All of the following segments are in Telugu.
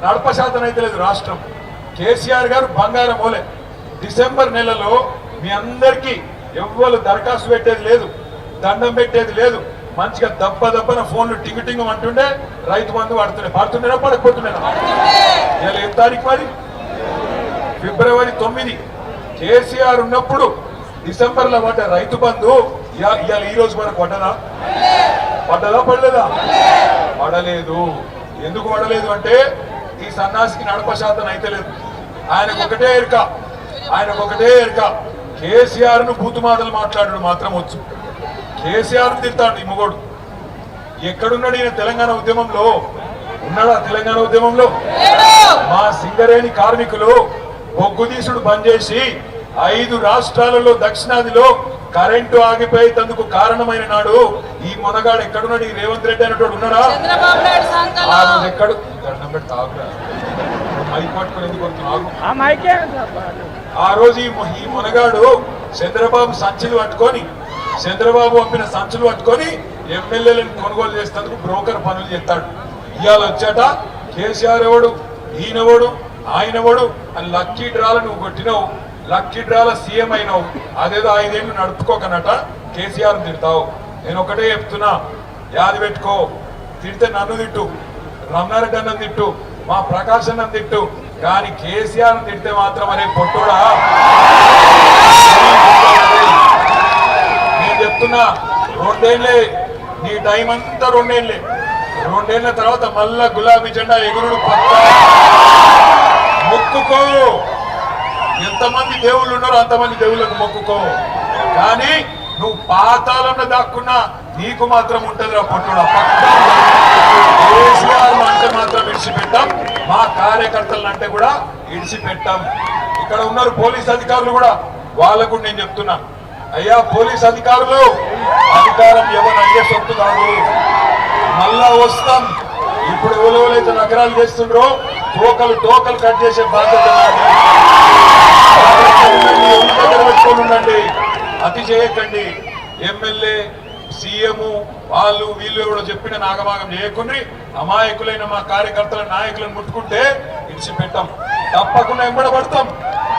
నడప శాతం అయితే లేదు రాష్ట్రం. కేసీఆర్ గారు బంగారం ఓలే. డిసెంబర్ నెలలో మీ అందరికీ ఎవ్వరు దరఖాస్తు పెట్టేది లేదు, దండం పెట్టేది లేదు. మంచిగా దబ్బన ఫోన్లు టింగు టింగు అంటుండే రైతు బంధు పడుతుండేనా పడకపోతుండేనా? ఇలా ఏ తారీఖు మరి? ఫిబ్రవరి 9 కేసీఆర్ ఉన్నప్పుడు డిసెంబర్ లో పడ్డ రైతు బంధు ఇవాళ ఈ రోజు మనకు పడ్డదా? పడలేదా? పడలేదు. ఎందుకు పడలేదు అంటే ఈ సన్నాసికి నడప శాతం అయితే లేదు. ఆయనకు ఒకటే ఎరుక కేసీఆర్ ను బూతుమాటలు మాట్లాడు మాత్రం వచ్చు. కేసీఆర్ తిడతాడు ఈ మొగోడు. ఎక్కడున్నాడు ఈయన? తెలంగాణ ఉద్యమంలో ఉన్నాడా? తెలంగాణ ఉద్యమంలో మా సింగరేణి కార్మికులు బొగ్గుదీసుడు బంద్ చేసి 5 రాష్ట్రాలలో దక్షిణాదిలో కరెంటు ఆగిపోయేందుకు కారణమైన నాడు ఈ మొనగాడు ఎక్కడున్నాడు? ఈ రేవంత్ రెడ్డి అనేటోడు ఉన్నాడా? ఆ రోజు ఎక్కడు మైక్ పట్టుకుని ఆ రోజు ఈ మొనగాడు చంద్రబాబు పంపిన సంచులు పట్టుకొని ఎమ్మెల్యేలను కొనుగోలు చేసేందుకు బ్రోకర్ పనులు చేస్తాడు. ఇవాళ వచ్చాట కేసీఆర్ ఎవడు, ఈయనవడు, ఆయనవడు అని లక్కీ డ్రాల నువ్వు కొట్టినావు, లక్కీ డ్రాల సీఎం అయినావు. అదేదో 5 ఏళ్ళు నడుపుకోకనట కేసీఆర్ తిడతావు. నేను ఒకటే చెప్తున్నా, యాది పెట్టుకో. తిడితే నన్ను తిట్టు, రమణారెడ్డి అన్నం తిట్టు, మా ప్రకాశ్ అన్నం తిట్టు, కానీ కేసీఆర్ తిడితే మాత్రం అనే పొట్టుడా. నేను చెప్తున్నా, 2 ఏళ్ళే నీ టైం అంతా. 2 ఏళ్ళే. 2 ఏళ్ల తర్వాత మళ్ళా గులాబీ జెండా ఎగురుడు పక్క. మొక్కుకో. ఎంతమంది దేవుళ్ళు ఉన్నారో అంతమంది దేవుళ్ళకు మొక్కుకో. కానీ నువ్వు పాతాళంలో దాక్కున్నా నీకు మాత్రం ఉంటుందిరా పొట్టుడా. కేసీఆర్ అంటే మాత్రం ఇడిచిపెట్టాం, మా కార్యకర్తలను అంటే కూడా ఇడిచిపెట్టాం. ఇక్కడ ఉన్నారు పోలీస్ అధికారులు కూడా, వాళ్ళకు నేను చెప్తున్నా, అయ్యా పోలీస్ అధికారులు, అధికారం ఎవరు అయ్యే సొత్తు కాదు. మళ్ళా వస్తాం. ఇప్పుడు ఎవరైతే నగరాలు చేస్తుండ్రో టోకలు కట్ చేసే బాధ్యత ఉండండి. అతి చేయకండి. ఎమ్మెల్యే, సీఎం వాళ్ళు వీళ్ళు కూడా చెప్పిన నాగమాగం చేయకుండా అమాయకులైన మా కార్యకర్తల నాయకులను ముట్టుకుంటే ఇడిచిపెట్టాం. తప్పకుండా ఎంబడబడతాం,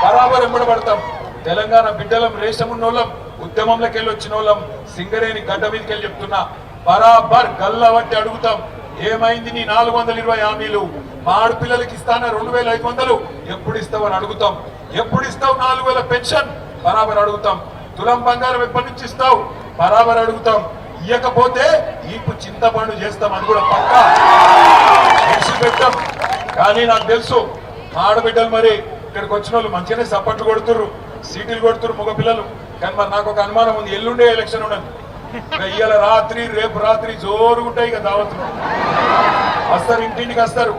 బరాబర్ ఎంబడబడతాం. తెలంగాణ బిడ్డలం, రేషమున్నోళ్ళం, ఉద్యమంలోకి వెళ్ళి వచ్చిన వాళ్ళం, సింగరేణి గడ్డ మీదకి వెళ్ళి చెప్తున్నా, బరాబర్ గల్ల బట్టి అడుగుతాం. ఏమైంది నీ 420 హామీలు? మా ఆడపిల్లలకి ఇస్తానా 2500? ఎప్పుడు ఇస్తావు అని అడుగుతాం. ఎప్పుడు ఇస్తావు 4000 పెన్షన్? బరాబర్ అడుగుతాం. తులం బంగారం ఎప్పటి నుంచి ఇస్తావు? బరాబర్ అడుగుతాం. ఇయ్యకపోతే ఈపు చింతపండు చేస్తాం అని కూడా పక్కా పెట్టాం. కానీ నాకు తెలుసు మా ఆడబిడ్డలు మరి ఇక్కడికి వచ్చిన వాళ్ళు మంచిగానే సపోర్ట్లు కొడుతుర్రు, సీట్లు కొడుతుర్రు మగపిల్లలు. కానీ మరి నాకు ఒక అనుమానం ఉంది, ఎల్లుండే ఎలక్షన్ ఉండదు. ఇవాళ రాత్రి రేపు రాత్రి జోరుగుంటాయి ఇక దావతులు. వస్తారు, ఇంటింటికి వస్తారు.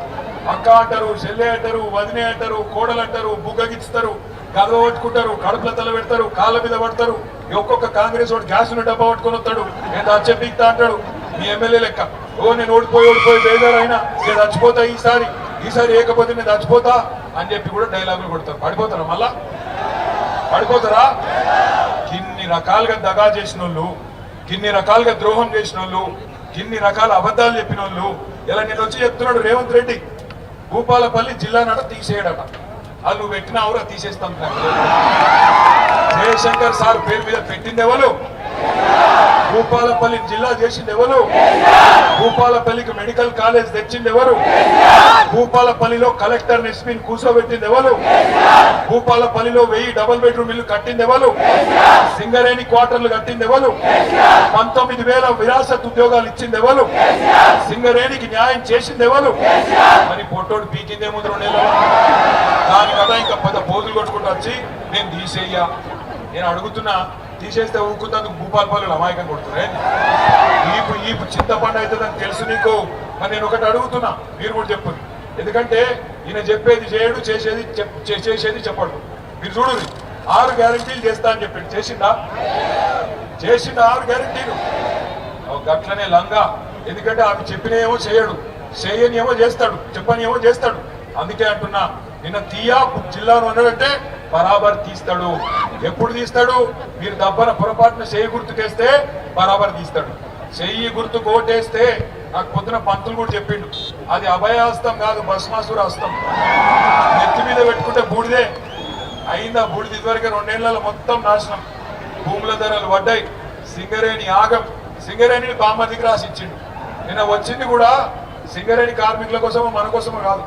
అక్క అంటారు, చెల్లె అంటారు, వదినే అంటారు, కోడలు అంటారు, బుగ్గగిస్తారు, గదవ పట్టుకుంటారు, కడుపుల తల పెడతారు, కాళ్ళ మీద పడతారు. ఒక్కొక్క కాంగ్రెస్ వాడు గ్యాస్ డబ్బా పట్టుకొని వస్తాడు, నేను చచ్చిపోతా అంటాడు. మీ ఎమ్మెల్యే లెక్క, నేను ఓడిపోయి బేజారు అయినా నేను చచ్చిపోతా, ఈసారి ఏకపోతే నేను చచ్చిపోతా అని చెప్పి కూడా డైలాగులు కొడతారు. పడిపోతారా? మళ్ళా పడిపోతారా? కిన్ని రకాలుగా దగా చేసిన వాళ్ళు, కిన్ని రకాలుగా ద్రోహం చేసిన వాళ్ళు, కిన్ని రకాల అబద్ధాలు చెప్పిన వాళ్ళు ఇలా నేను వచ్చి చెప్తున్నాడు రేవంత్ రెడ్డి, భూపాలపల్లి జిల్లా నట తీసేయడట. అది నువ్వు పెట్టిన అవరా తీసేస్తాం. జయశంకర్ సార్ పేరు మీద పెట్టింది ఎవరు? భూపాలపల్లి జిల్లా చేసింది ఎవరు? భూపాలపల్లికి మెడికల్ కాలేజ్ తెచ్చింది ఎవరు? భూపాలపల్లిలో కలెక్టర్ ఎస్పీని కూర్చోబెట్టింది ఎవరు? భూపాలపల్లిలో 1000 డబుల్ బెడ్రూమ్ ఇల్లు కట్టింది ఎవరు? సింగరేణి క్వార్టర్లు కట్టింది ఎవరు? 19,000 విరాసత్ ఉద్యోగాలు ఇచ్చింది ఎవరు? సింగరేణికి న్యాయం చేసింది ఎవరు? మరి పొట్టోడు పీకిందేమో 2 నెలలు. దాని కదా ఇంకా పెద్ద పోజులు కొట్టుకుంటూ వచ్చి నేను తీసేయ్యా. నేను అడుగుతున్నా, తీసేస్తే ఊరుకుందందుకు భూపాలపల్లిలో అమాయకం కొడుతున్నారే. ఈపు చింతపండు అవుతుందని తెలుసు నీకు. మరి నేను ఒకటి అడుగుతున్నా, మీరు కూడా చెప్పండి. ఎందుకంటే ఈయన చెప్పేది చేయడు, చేసేది చెప్పడు. మీరు చూడు, 6 గ్యారంటీలు చేస్తా అని చెప్పాడు. చేసిందా 6 గ్యారంటీలు? గట్లనే లంగా. ఎందుకంటే అవి చెప్పినేమో చేయడు, చేయని ఏమో చేస్తాడు, చెప్పని ఏమో చేస్తాడు. అందుకే అంటున్నా, నిన్న తీయా జిల్లాను అన్నాడంటే బరాబర్ తీస్తాడు. ఎప్పుడు తీస్తాడు? మీరు దబ్బన పొరపాటున చెయ్యి గుర్తుకేస్తే బరాబర్ తీస్తాడు. చెయ్యి గుర్తు కోటేస్తే నాకు పొద్దున పంతులు కూడా చెప్పిండు, అది అభయాస్తం కాదు భస్మాసుర హస్తం. నెత్తి మీద పెట్టుకుంటే బూడిదే అయిందా. బూడిద ఇదివరకు 2 ఏళ్లలో మొత్తం నాశనం, భూముల ధరలు పడ్డాయి. సింగరేణి ఆగం. సింగరేణిని బామ్మదికి రాసి ఇచ్చిండు. నిన్న వచ్చింది కూడా సింగరేణి కార్మికుల కోసమో మన కోసమో కాదు,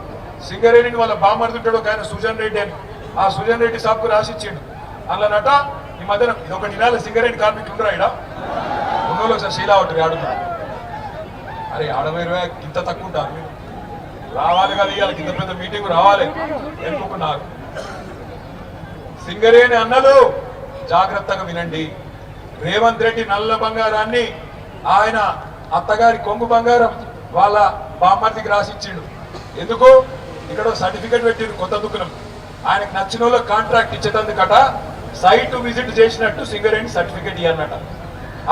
సింగరేణిని వాళ్ళ బామ్మర్దుంటాడు ఒక ఆయన సుజన్ రెడ్డి అని, ఆ సుజన్ రెడ్డి సాబ్కు రాసి ఇచ్చిండు. అలా నట ఈ మధ్యన ఇది ఒక నినాల సింగరేణి కార్మికులు ఉండరా ఇక్కడ ఉన్నోళ్ళు ఒకసారి శీలా ఉంటుంది ఆడుతున్నారు. అరే ఆడవేరువే ఇంత తక్కువ ఉంటారు మీరు, రావాలి కదా ఇవాళ ఇంత పెద్ద మీటింగ్ రావాలి ఎన్నుకున్నారు. సింగరేణి అన్నలు జాగ్రత్తగా వినండి. రేవంత్ రెడ్డి నల్ల బంగారాన్ని ఆయన అత్తగారి కొంగు బంగారం వాళ్ళ బామ్మర్దికి రాసిచ్చిండు. ఎందుకు? ఇక్కడ సర్టిఫికెట్ పెట్టిండు కొత్త దుకాణం. ఆయనకు నచ్చిన వాళ్ళకి కాంట్రాక్ట్ ఇచ్చేటందుకట సైట్ విజిట్ చేసినట్టు సింగరేణి సర్టిఫికెట్ ఇవ్వన్నట.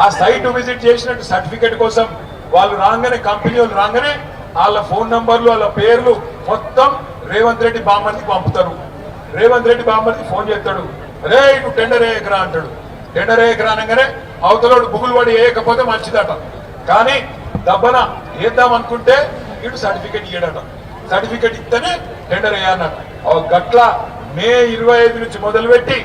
ఆ సైట్ విజిట్ చేసినట్టు సర్టిఫికెట్ కోసం వాళ్ళు రాగానే, కంపెనీ వాళ్ళు రాగానే వాళ్ళ ఫోన్ నంబర్లు వాళ్ళ పేర్లు మొత్తం రేవంత్ రెడ్డి బామ్మర్దికి పంపుతారు. రేవంత్ రెడ్డి బామ్మర్దికి ఫోన్ చేస్తాడు, రే నువ్వు టెండర్ వేయకరా అంటాడు. టెండర్ వేయకరా అనగానే అవతలోడు బుగులు పడి వేయకపోతే మంచిదట, కానీ దబ్బన వేద్దాం అనుకుంటే ఇటు సర్టిఫికెట్ ఇయ్యడట. సర్టిఫికెట్ ఇస్తేనే టెండర్ వేయాలన్నట. గట్ల మే 25 నుంచి మొదలుపెట్టి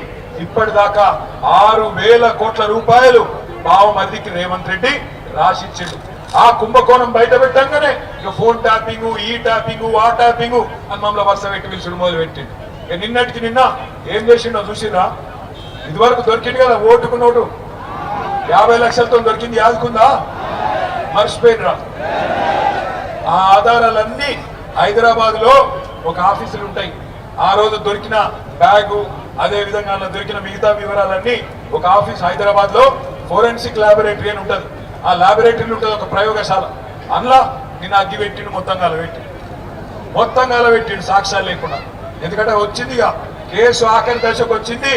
ఇప్పటిదాకా 6,000 కోట్ల రూపాయలు బావమర్దికి రేవంత్ రెడ్డి రాసిచ్చిండు. ఆ కుంభకోణం బయట పెట్టంగానే ఇక ఫోన్ ట్యాపింగ్, ఈ ట్యాపింగ్, ఆ ట్యాపింగ్ అని మమ్మల్ని వరుస పెట్టి పిలుచుడు మొదలు పెట్టిండు. నిన్నటికి నిన్న ఏం చేసిండో చూసిరా. ఇదివరకు దొరికింది కదా ఓటుకు నోటు 50 లక్షలతో దొరికింది, యాదుకుందా? మర్చిపోయినరా. ఆ ఆధారాలన్నీ హైదరాబాద్ లో ఒక ఆఫీసులు ఉంటాయి. ఆ రోజు దొరికిన బ్యాగు, అదే విధంగా దొరికిన మిగతా వివరాలన్నీ ఒక ఆఫీస్ హైదరాబాద్ లో ఫోరెన్సిక్ ల్యాబొరేటరీ అని ఉంటుంది. ఆ ల్యాబొరేటరీలో ఉంటుంది ఒక ప్రయోగశాల. అందులో నిన్న అగ్గి పెట్టిండు, మొత్తం కాలబెట్టిండు సాక్ష్యాలు లేకుండా. ఎందుకంటే వచ్చిందిగా కేసు ఆఖరి దశకు వచ్చింది,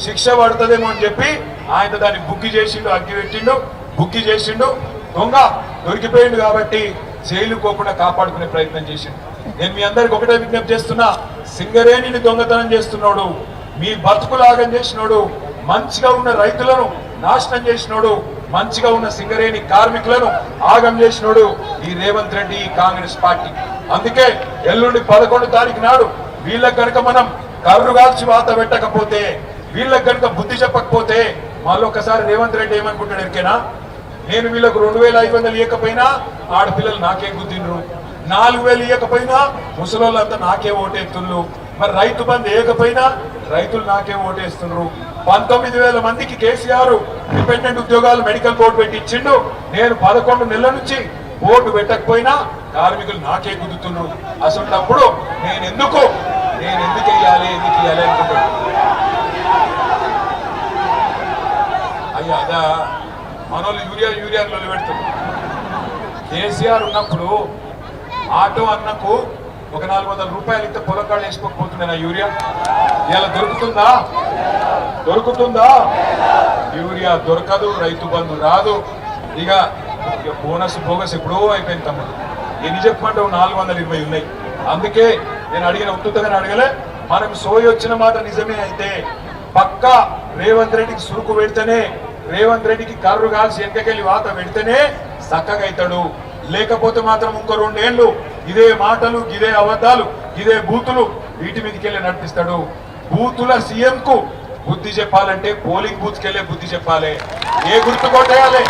శిక్ష పడుతుందేమో అని చెప్పి ఆయన దాన్ని బుక్కి చేసిండు, అగ్గి పెట్టిండు, బుక్కి చేసిండు. దొంగ దొరికిపోయిండు కాబట్టి జైలుకోకుండా కాపాడుకునే ప్రయత్నం చేసిండు. నేను మీ అందరికి ఒకటే విజ్ఞప్తి చేస్తున్నా, సింగరేణిని దొంగతనం చేస్తున్నాడు, మీ బతుకులాగం చేసినోడు, మంచిగా ఉన్న రైతులను నాశనం చేసినోడు, మంచిగా ఉన్న సింగరేణి కార్మికులను ఆగం చేసినోడు ఈ రేవంత్ రెడ్డి, ఈ కాంగ్రెస్ పార్టీ. అందుకే ఎల్లుండి 11 తారీఖు నాడు వీళ్ళకి కనుక మనం కర్రు కాల్చి వాత పెట్టకపోతే, వీళ్ళకి కనుక బుద్ధి చెప్పకపోతే మళ్ళొకసారి రేవంత్ రెడ్డి ఏమనుకుంటాడు ఎరికేనా, నేను వీళ్ళకు 2,500 ఇవ్వకపోయినా ఆడపిల్లలు నాకే గుద్దిండ్రు, 4,000 ఇవ్వకపోయినా ముసలోళ్ళంతా నాకే ఓటేస్తున్నారు, మరి రైతు బంధు వేయకపోయినా రైతులు నాకే ఓటేస్తున్నారు, 19,000 మందికి కేసీఆర్ డిపెండెంట్ ఉద్యోగాలు మెడికల్ బోర్డు పెట్టి ఇచ్చిండు, నేను 11 నెలల నుంచి బోర్డు పెట్టకపోయినా కార్మికులు నాకే గుద్దుతున్నారు. అసలు నేను ఎందుకు వేయాలి అనుకుంటాడు. అయ్యా అదా మనోళ్ళు యూరియాలో పెడుతుంది. కేసీఆర్ ఉన్నప్పుడు ఆటో అన్నకు ఒక 400 రూపాయలు ఇస్తే పొలకాళ్ళు వేసుకోకపోతుండే యూరియా. ఇలా దొరుకుతుందా? యూరియా దొరకదు, రైతు బంధు రాదు. ఇక బోనస్ ఎప్పుడో అయిపోయింది తమ్ముడు. ఎన్ని చెప్పమంటావు? 420 ఉన్నాయి. అందుకే నేను అడిగిన ఉత్తుతగానే అడగలే, మనకు సోయి వచ్చిన మాట నిజమే అయితే పక్కా రేవంత్ రెడ్డికి సురుకు పెడితేనే, రేవంత్ రెడ్డికి కర్రు కాల్సి వెనకకెళ్ళి వాత పెడితేనే చక్కగా అవుతాడు. లేకపోతే మాత్రం ఇంకో 2 ఏళ్ళు ఇదే మాటలు, ఇదే అబద్ధాలు, ఇదే బూతులు వీటి మీదకెళ్ళి నడిపిస్తాడు. బూతుల సీఎం కు బుద్ధి చెప్పాలంటే పోలింగ్ బూత్ కెళ్ళే బుద్ధి చెప్పాలి. ఏ గుర్తు కొట్టేయాలి?